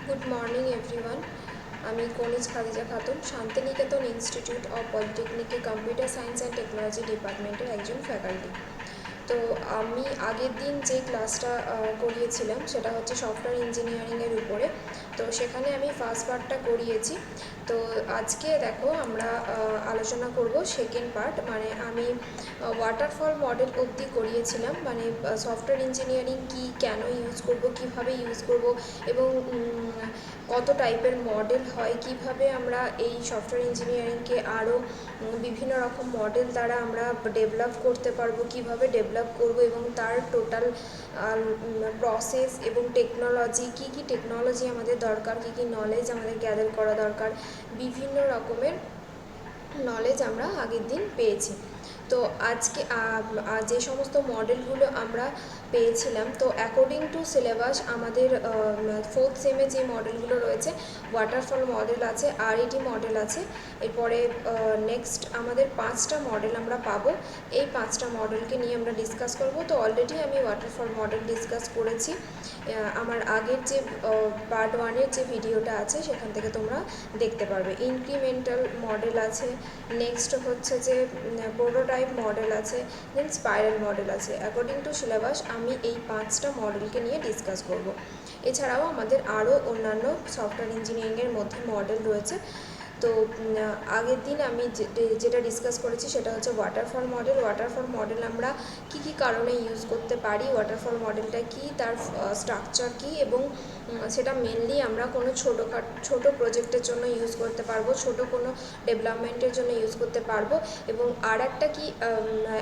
Good morning everyone. আমি Kaniz Khadija Khatun, Shantiniketan institute of পলিটেকনিকে computer science and technology ডিপার্টমেন্টের একজন ফ্যাকাল্টি। তো আমি আগের দিন যে ক্লাসটা করিয়েছিলাম সেটা হচ্ছে সফটওয়্যার ইঞ্জিনিয়ারিংয়ের উপরে। তো সেখানে আমি ফার্স্ট পার্টটা করিয়েছি। তো আজকে দেখো আমরা আলোচনা করব সেকেন্ড পার্ট, মানে আমি ওয়াটারফল মডেল অবধি করিয়েছিলাম, মানে সফটওয়্যার ইঞ্জিনিয়ারিং কি, কেন ইউজ করব, কিভাবে ইউজ করব এবং কত টাইপের মডেল হয়, কিভাবে আমরা এই সফটওয়্যার ইঞ্জিনিয়ারিংকে আরও বিভিন্ন রকম মডেল দ্বারা আমরা ডেভেলপ করতে পারবো, কিভাবে ডেভেলপ করব এবং তার টোটাল প্রসেস এবং টেকনোলজি, কি কি টেকনোলজি আমাদের দরকার, কি কি নলেজ আমাদের গ্যাদার করা দরকার, বিভিন্ন রকমের নলেজ আমরা আগের দিন পেয়েছি। তো আজকে যে সমস্ত মডেলগুলো আমরা পেয়েছিলাম, তো অ্যাকর্ডিং টু সিলেবাস আমাদের ফোর্থ সেমে যে মডেলগুলো রয়েছে, ওয়াটারফল মডেল আছে, আরইটি মডেল আছে, এরপরে নেক্সট আমাদের 5টা মডেল আমরা পাবো। এই 5টা মডেলকে নিয়ে আমরা ডিসকাস করব। তো অলরেডি আমি ওয়াটারফল মডেল ডিসকাস করেছি আমার আগের যে পার্ট 1-এর যে ভিডিওটা আছে সেখান থেকে তোমরা দেখতে পারবে। ইনক্রিমেন্টাল মডেল আছে, নেক্সট হচ্ছে যে প্রোটোটাইপ মডেল আছে, দেন স্পাইরাল মডেল আছে। অ্যাকর্ডিং টু সিলেবাস আমি এই 5টা মডেলকে নিয়ে ডিসকাস করব। এছাড়াও আমাদের আরও অন্যান্য সফটওয়্যার ইঞ্জিনিয়ারিংয়ের মধ্যে মডেল রয়েছে। তো আগের দিন আমি যেটা ডিসকাস করেছি সেটা হচ্ছে ওয়াটারফল মডেল। ওয়াটারফল মডেল আমরা কি কি কারণে ইউজ করতে পারি, ওয়াটারফল মডেলটা কি, তার স্ট্রাকচার কি, এবং সেটা মেনলি আমরা কোনো ছোটো প্রজেক্টের জন্য ইউজ করতে পারবো, ছোটো কোনো ডেভেলপমেন্টের জন্য ইউজ করতে পারবো। এবং আর একটা কি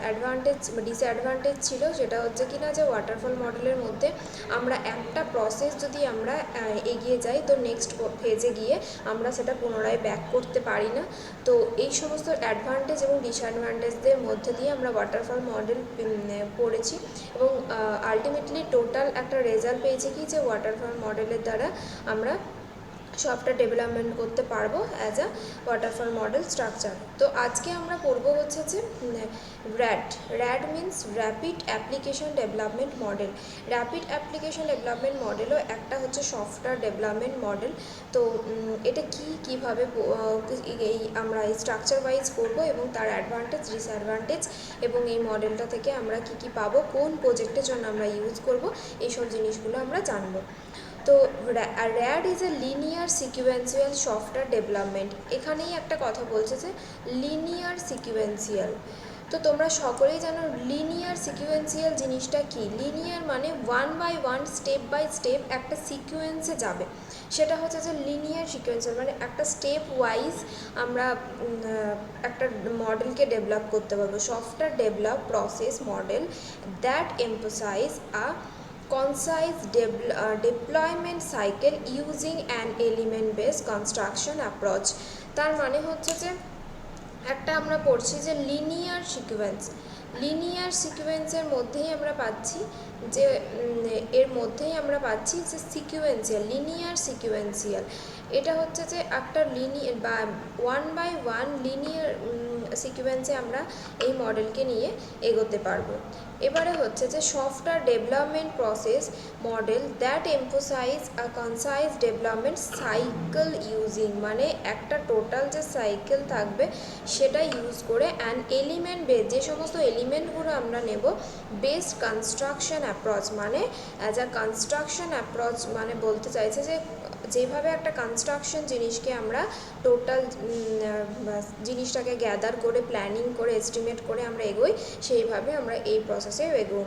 অ্যাডভান্টেজ ডিসঅ্যাডভান্টেজ ছিল, সেটা হচ্ছে কি না, যে ওয়াটারফল মডেলের মধ্যে আমরা একটা প্রসেস যদি আমরা এগিয়ে যাই, তো নেক্সট ফেজে গিয়ে আমরা সেটা পুনরায় ব্যাক করতে পারি না। তো এই সমস্ত অ্যাডভান্টেজ এবং ডিসঅ্যাডভান্টেজদের মধ্যে দিয়ে আমরা ওয়াটারফল মডেল পড়েছি এবং আলটিমেটলি টোটাল একটা রেজাল্ট পেয়েছি কি, যে ওয়াটারফল মডেলের দ্বারা আমরা সফটওয়্যার ডেভেলপমেন্ট করতে পারবো as a waterfall model structure. তো আজকে আমরা পড়বো হচ্ছে যে RAD means rapid application development model. Rapid application development মডেলও একটা হচ্ছে সফটওয়্যার ডেভেলপমেন্ট মডেল। তো এটা কীভাবে এই আমরা এই স্ট্রাকচার ওয়াইজ করবো এবং তার অ্যাডভান্টেজ, ডিসঅ্যাডভান্টেজ এবং এই মডেলটা থেকে আমরা কি কি পাবো, কোন প্রজেক্টের জন্য আমরা ইউজ করব, এইসব জিনিসগুলো আমরা জানবো। তো RAD is a linear sequential software development. এখানেই একটা কথা বলছে যে লিনিয়ার সিকুয়েন্সিয়াল। তো তোমরা সকলেই জানো লিনিয়ার সিকুয়েন্সিয়াল জিনিসটা কি। লিনিয়ার মানে 1 বাই 1 স্টেপ বাই স্টেপ একটা সিকুয়েন্সে যাবে, সেটা হচ্ছে যে লিনিয়ার সিকুয়েন্সিয়াল, মানে একটা স্টেপ ওয়াইজ আমরা একটা মডেলকে ডেভেলপ করতে পারবো। Software develop process model that emphasize a concise deployment cycle using an element based construction approach। তার মানে হচ্ছে যে একটা আমরা পড়ছি যে লিনিয়ার সিকুয়েন্সের মধ্যেই আমরা পাচ্ছি যে এর মধ্যেই আমরা পাচ্ছি যে লিনিয়ার সিকুয়েন্সিয়াল। এটা হচ্ছে যে একটা লিনিয়ার বা 1 বাই 1 লিনিয়ার সিকুয়েন্সে আমরা এই মডেলকে নিয়ে এগোতে পারবো। এবারে হচ্ছে যে software development process model that emphasize a concise development cycle using, মানে একটা টোটাল যে সাইকেল থাকবে সেটা ইউজ করে অ্যান এলিমেন্ট বেস, যে সমস্ত এলিমেন্টগুলো আমরা নেব, বেসড কনস্ট্রাকশন অ্যাপ্রোচ। মানে অ্যাজ আ কনস্ট্রাকশন অ্যাপ্রোচ মানে বলতে চাইছে যে যেভাবে একটা কনস্ট্রাকশন জিনিসকে আমরা টোটাল জিনিসটাকে গ্যাদার করে, প্ল্যানিং করে, এস্টিমেট করে আমরা এগোই, সেইভাবে আমরা এই প্রসেসে এগোই।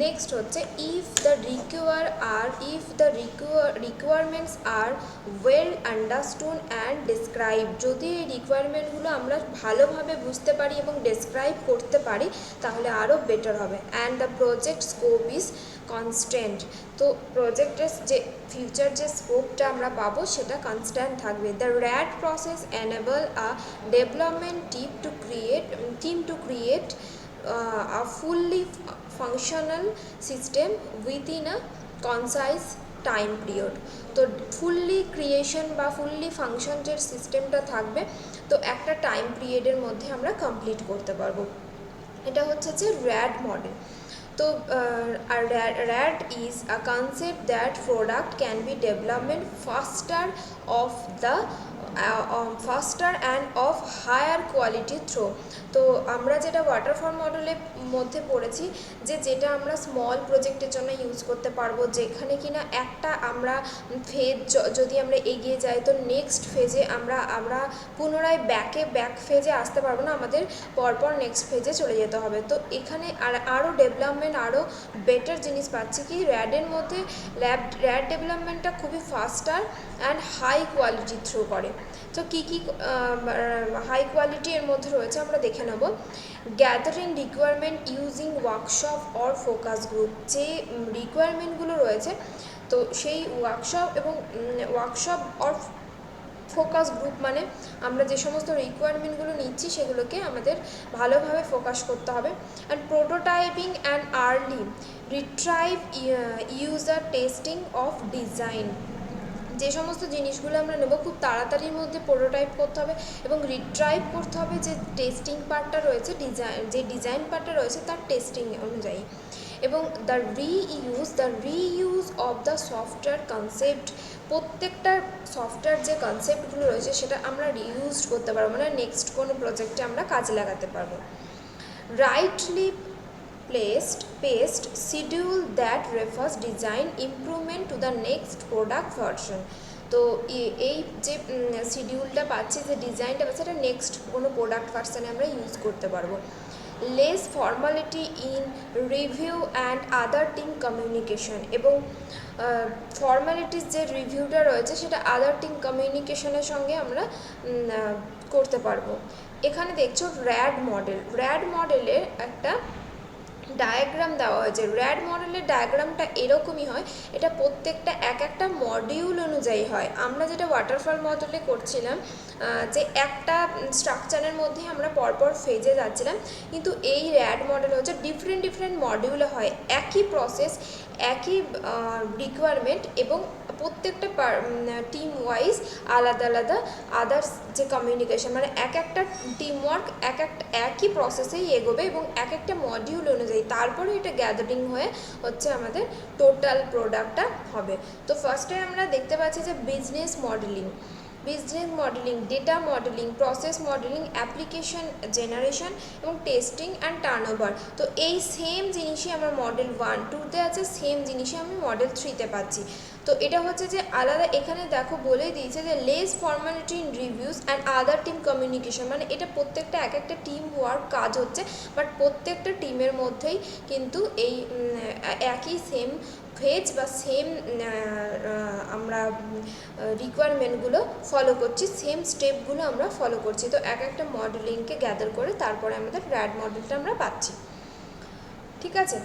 নেক্সট হচ্ছে if the requirements are well understood and describe. যদি এই রিকোয়ারমেন্টগুলো আমরা ভালোভাবে বুঝতে পারি এবং ডেসক্রাইব করতে পারি তাহলে আরও বেটার হবে। And the project scope is constant. তো প্রজেক্টের যে ফিউচার যে স্কোপটা আমরা পাবো সেটা কনস্ট্যান্ট থাকবে। The RAD process enable a development team to create a fully functional system within a concise time period. তো ফুললি ক্রিয়েশন বা ফুললি ফাংশন যে সিস্টেমটা থাকবে, তো একটা টাইম পিরিয়ডের মধ্যে আমরা কমপ্লিট করতে পারবো। এটা হচ্ছে যে র্যাড মডেল। তো RAD is a concept that product can be development faster and of higher quality through। তো আমরা যেটা ওয়াটারফল মডেলের মধ্যে পড়েছি যেটা আমরা স্মল প্রজেক্টের জন্য ইউজ করতে পারবো, যেখানে কিনা একটা আমরা ফেজ যদি আমরা এগিয়ে যাই তো নেক্সট ফেজে আমরা পুনরায় ব্যাক ফেজে আসতে পারবো না, আমাদের পরপর নেক্সট ফেজে চলে যেতে হবে। তো এখানে আরও ডেভেলপমেন্ট, আরও বেটার জিনিস পাচ্ছি কি র্যাডের মধ্যে র্যাড ডেভেলপমেন্টটা খুবই faster and high quality through করে। তো কী হাই কোয়ালিটি এর মধ্যে রয়েছে আমরা দেখে নেব। Gathering requirement using workshop or focus group, যে রিকোয়ারমেন্টগুলো রয়েছে তো সেই ওয়ার্কশপ অর ফোকাস গ্রুপ মানে আমরা যে সমস্ত রিকোয়ারমেন্টগুলো নিচ্ছি সেগুলোকে আমাদের ভালোভাবে ফোকাস করতে হবে। And prototyping and early retrieve user testing of design, যে সমস্ত জিনিসগুলো আমরা নেব খুব তাড়াতাড়ির মধ্যে প্রোটোটাইপ করতে হবে এবং রিট্রাইভ করতে হবে যে টেস্টিং পার্টটা রয়েছে, ডিজাইন পার্টটা রয়েছে তার টেস্টিং অনুযায়ী। এবং the reuse of the software concept, প্রত্যেকটা সফটওয়্যার যে কনসেপ্টগুলো রয়েছে সেটা আমরা রিইউজ করতে পারবো, মানে নেক্সট কোনো প্রজেক্টে আমরা কাজে লাগাতে পারবো। Rightly paced schedule that refers design improvement to the next product version। তো এই যে শিডিউলটা পাচ্ছি, যে ডিজাইনটা পাচ্ছি, সেটা নেক্সট কোনো প্রোডাক্ট ভার্সানে আমরা ইউজ করতে পারবো। Less formality in review and other team communication, এবং ফর্মালিটিস যে রিভিউটা রয়েছে সেটা আদার টিম কমিউনিকেশনের সঙ্গে আমরা করতে পারবো। এখানে দেখছো র্যাড মডেলের একটা ডায়াগ্রাম দেওয়া হয়েছে। র্যাড মডেলের ডায়াগ্রামটা এরকমই হয়, এটা প্রত্যেকটা একটা মডিউল অনুযায়ী হয়। আমরা যেটা ওয়াটারফল মডেলে করছিলাম যে একটা স্ট্রাকচারের মধ্যে আমরা পরপর ফেজে যাচ্ছিলাম, কিন্তু এই র্যাড মডেল হচ্ছে ডিফারেন্ট মডিউলে হয়, একই প্রসেস, একই রিকোয়ারমেন্ট, এবং প্রত্যেকটা টিম ওয়াইজ আলাদা আদার্স যে কমিউনিকেশন, মানে একটা টিম ওয়ার্ক একই প্রসেসেই এগোবে এবং একটা মডিউল অনুযায়ী তারপরে এটা গ্যাদারিং হয়ে হচ্ছে আমাদের টোটাল প্রোডাক্টটা হবে। তো ফার্স্টে আমরা দেখতে পাচ্ছি যে business modelling, data modelling, process modelling, application generation এবং টেস্টিং অ্যান্ড টার্নওভার। তো এই সেম জিনিসই আমার মডেল 1-2তে আছে, সেম জিনিসই আমি মডেল 3তে পাচ্ছি। তো এটা হচ্ছে যে আলাদা, এখানে দেখো বলেই দিয়েছে যে less formality in reviews and other team communication, মানে এটা প্রত্যেকটা একটা টিম ওয়ার্ক কাজ হচ্ছে, বাট প্রত্যেকটা টিমের মধ্যেই কিন্তু এই একই সেম ফেজ বা সেম আমরা রিকোয়ারমেন্টগুলো ফলো করছি, সেম স্টেপগুলো আমরা ফলো করছি। তো একটা মডেলিংকে গ্যাদার করে তারপরে আমাদের র্যাড মডেলটা আমরা পাচ্ছি। ঠিক আছে,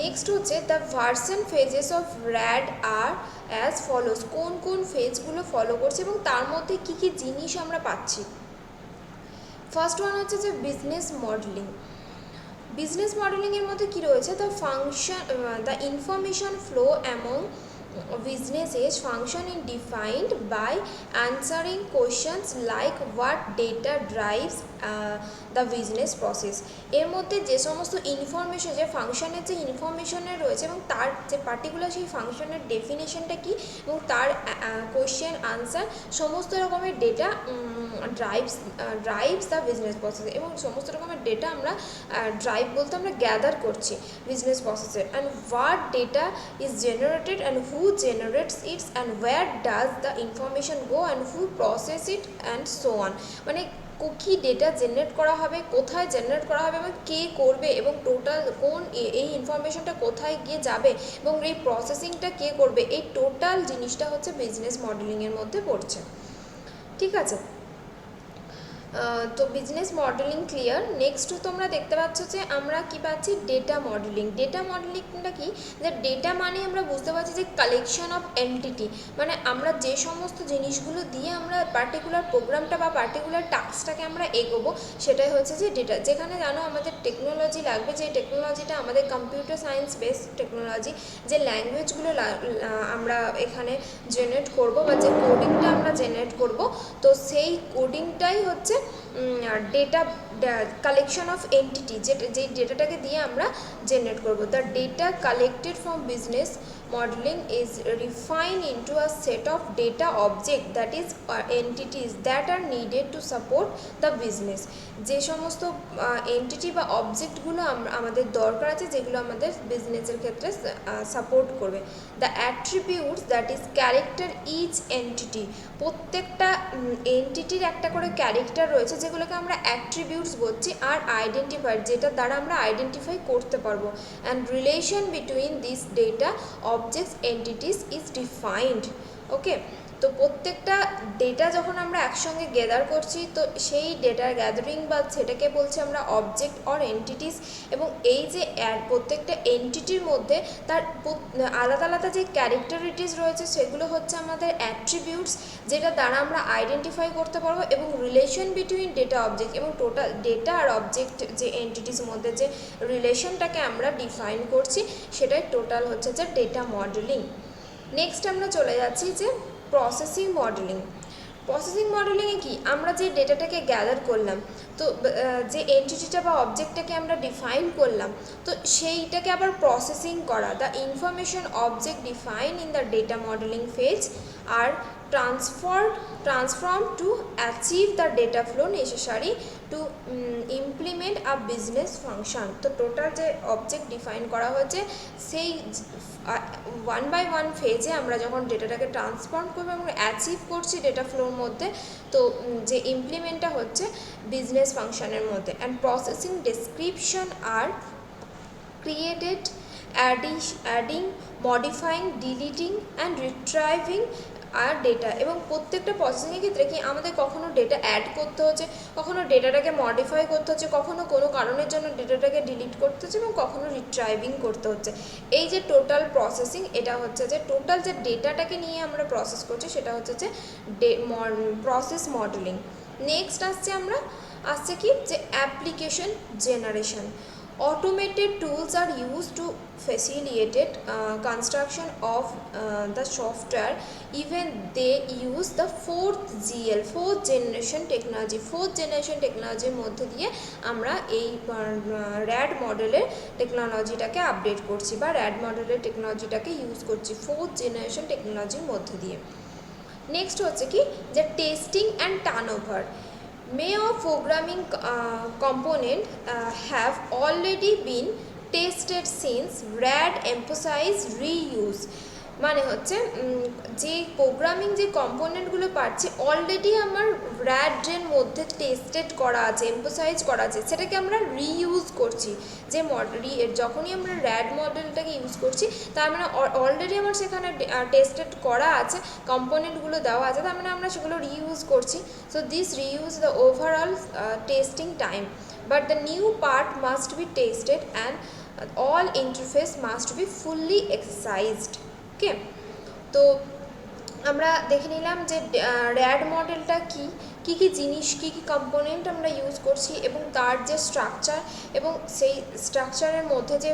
নেক্সট হচ্ছে the various phases of RAD are as follows, কোন ফেজগুলো ফলো করছে এবং তার মধ্যে কী কী জিনিস আমরা পাচ্ছি। ফার্স্ট ওয়ান হচ্ছে যে বিজনেস মডেলিংয়ের মধ্যে কী রয়েছে, the information flow among businesses function in defined by answering questions like what data drives the business process। এর মধ্যে যে সমস্ত ইনফরমেশন, যে ফাংশনের যে ইনফরমেশনের রয়েছে এবং তার যে পার্টিকুলার সেই ফাংশনের ডেফিনেশনটা কী এবং তার কোয়েশ্চেন আনসার, সমস্ত রকমের data drives the business process, এবং সমস্ত রকমের ডেটা আমরা ড্রাইভ বলতে আমরা গ্যাদার করছি বিজনেস প্রসেসে। And what data is generated and who generates it and where does the information go and who process it and so on, মানে কী data generate করা হবে, কোথায় জেনারেট করা হবে এবং কে করবে, এবং টোটাল এই ইনফরমেশনটা কোথায় গিয়ে যাবে এবং এই প্রসেসিংটা কে করবে, এই টোটাল জিনিসটা হচ্ছে বিজনেস মডেলিংয়ের মধ্যে পড়ছে। ঠিক আছে, তো বিজনেস মডেলিং ক্লিয়ার। নেক্সট তোমরা দেখতে পাচ্ছ যে আমরা কি পাচ্ছি, ডেটা মডেলিংটা কি, যে ডেটা মানে আমরা বুঝতে পারছি যে কালেকশন অফ এন্টিটি, মানে আমরা যে সমস্ত জিনিসগুলো দিয়ে আমরা পার্টিকুলার প্রোগ্রামটা বা পার্টিকুলার টাস্কটাকে আমরা এগোবো সেটাই হচ্ছে যে ডেটা। যেখানে জানো আমাদের টেকনোলজি লাগবে, যে টেকনোলজিটা আমাদের কম্পিউটার সায়েন্স বেসড টেকনোলজি, যে ল্যাঙ্গুয়েজগুলো আমরা এখানে জেনারেট করব বা যে কোডিংটা আমরা জেনারেট করব, তো সেই কোডিংটাই হচ্ছে ডেটা কালেকশন অফ এন্টিটি, যেই ডেটাটাকে দিয়ে আমরা জেনারেট করব। The data collected from business modeling is refined into a set of data object, that is entities that are needed to support the business। যে সমস্ত এন্টিটি বা অবজেক্টগুলো আমাদের দরকার আছে, যেগুলো আমাদের বিজনেসের ক্ষেত্রে সাপোর্ট করবে। The attributes that is character each entity, প্রত্যেকটা এন্টিটির একটা করে ক্যারেক্টার রয়েছে, যেগুলোকে আমরা অ্যাট্রিবিউটস বলছি, আর আইডেন্টিফায়ার, যেটা দ্বারা আমরা আইডেন্টিফাই করতে পারবো। And relation between this data objects entities is defined। ওকে, তো প্রত্যেকটা ডেটা যখন আমরা একসঙ্গে গ্যাদার করছি, তো সেই ডেটার গ্যাদারিং বা সেটাকে বলছি আমরা অবজেক্ট অর এন্টিটিস। এবং এই যে প্রত্যেকটা এন্টিটির মধ্যে তার আলাদা আলাদা যে ক্যারেক্টারিটিস রয়েছে, সেগুলো হচ্ছে আমাদের অ্যাট্রিবিউটস, যেটা দ্বারা আমরা আইডেন্টিফাই করতে পারবো। এবং রিলেশন বিটুইন ডেটা অবজেক্ট, এবং টোটাল ডেটা আর অবজেক্ট যে এন্টিটিস মধ্যে যে রিলেশনটাকে আমরা ডিফাইন করছি, সেটাই টোটাল হচ্ছে যে ডেটা মডেলিং। নেক্সট আমরা চলে যাচ্ছি যে প্রসেসিং মডেলিং। প্রসেসিং মডেলিংয়ে কি, আমরা যে ডেটাটাকে গ্যাদার করলাম, তো যে এন্টিটিটা বা অবজেক্টটাকে আমরা ডিফাইন করলাম, তো সেইটাকে আবার প্রসেসিং করা। The information object define in the data modelling phase are transformed to achieve the data flow necessary to implement a business function। তো টোটাল যে অবজেক্ট ডিফাইন করা হয়েছে, সেই 1 by 1 ফেজে আমরা যখন ডেটাটাকে ট্রান্সফর্ম করবো এবং অ্যাচিভ করছি ডেটা ফ্লোর মধ্যে, তো যে ইমপ্লিমেন্টটা হচ্ছে বিজনেস ফাংশনের মধ্যে। And processing description are created adding, modifying, deleting and retrieving are data. এবং প্রত্যেকটা প্রসেসিংয়ের ক্ষেত্রে কি আমাদের কখনো ডেটা অ্যাড করতে হচ্ছে, কখনো ডেটাটাকে মডিফাই করতে হচ্ছে, কখনো কোনো কারণের জন্য ডেটাটাকে ডিলিট করতে হচ্ছে, এবং কখনো রিট্রাইভিং করতে হচ্ছে। এই যে টোটাল প্রসেসিং, এটা হচ্ছে যে টোটাল যে ডেটাটাকে নিয়ে আমরা প্রসেস করছি, সেটা হচ্ছে যে প্রসেস মডেলিং। নেক্সট আসছে কি যে application generation. Automated tools are used to facilitate construction of the software, even they use the fourth generation technology। fourth generation টেকনোলজির মধ্যে দিয়ে আমরা এই র্যাড মডেলের টেকনোলজিটাকে আপডেট করছি, বা র্যাড মডেলের টেকনোলজিটাকে ইউজ করছি fourth generation টেকনোলজির মধ্যে দিয়ে। নেক্সট হচ্ছে কি যে testing and turnover. May of programming component have already been tested since RAD emphasize reuse। মানে হচ্ছে যে প্রোগ্রামিং যে কম্পোনেন্টগুলো পাচ্ছি, অলরেডি আমার র্যাডের মধ্যে টেস্টেড করা আছে, এমফোসাইজ করা আছে, সেটাকে আমরা রিইউজ করছি। যে যখনই আমরা র্যাড মডেলটাকে ইউজ করছি, তার মানে অলরেডি আমার সেখানে টেস্টেড করা আছে, কম্পোনেন্টগুলো দেওয়া আছে, তার মানে আমরা সেগুলো রিইউজ করছি। So this reuse the overall testing time, but the new part must be tested and all interface must be fully exercised। Okay, তো আমরা দেখে নিলাম যে র্যাড মডেলটা কী জিনিস, কী কম্পোনেন্ট আমরা ইউজ করছি, এবং তার যে স্ট্রাকচার, এবং সেই স্ট্রাকচারের মধ্যে যে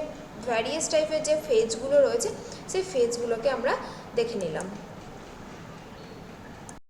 ভ্যারিয়াস টাইপের যে ফেজগুলো রয়েছে, সেই ফেজগুলোকে আমরা দেখে নিলাম।